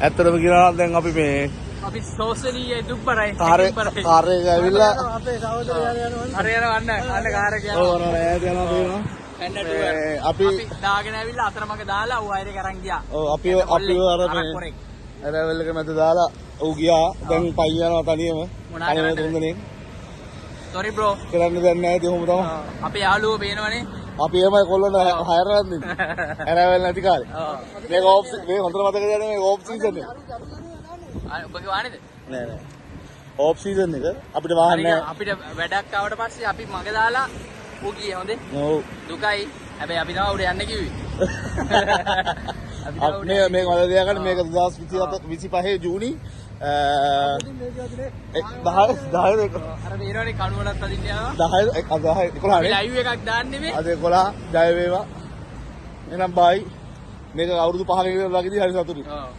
ඇත්තටම කියනවා දැන් අපි මේ අපි සෝෂලීය දුප්පරයි. කාර් එක ඇවිල්ලා අපේ සහෝදරයා යනවා. හරි යනවා අන්න කාර් එක යනවා. ඔව් අර ඈත යනවා තේරෙනවා. අපි දාගෙන ඇවිල්ලා අතරමඟ දාලා ඌ අයරේ කරන් ගියා. ඔව් අපි අර මේ ඇරවැල් එක මැද දාලා ඌ ගියා. දැන් පයි යනවා තනියම. තනියම තුන්දෙනෙක්. sorry bro. කරන්න දෙයක් නැහැ ඉතින් ඔහොම තමයි. අපේ යාළුවෝ පේනවනේ. අපි එමය කොල්ලන්ට හයරවත් නේ. ඇරවැල් නැති කාලේ. මේක ඕෆ් මේ හොඳට මතක තියාගන්න මේක ඕෆ් සීසන් එක. ඔබගේ වාහනේද? නෑ නෑ. ඕෆ් සීසන් එක අපිට වාහන නෑ. අපිට වැඩක් ආවට පස්සේ අපි මග දාලා ඌ ගියේ හොඳේ. ඔව්. දුකයි. හැබැයි අපි තමයි උඩ යන්න කිව්වේ. මේ මේක මතක තියාගන්න මේක 2025 ජූනි 10 අර වේරෝනේ කණුවලත් අදින්න යනවා. 10 11 ලයිව් එකක් දාන්නේ මේ. අද 11 ජය වේවා. එහෙනම් බයි. මේක අවුරුදු 5 කට වගේදී හරි සතුටුයි. ඔව්.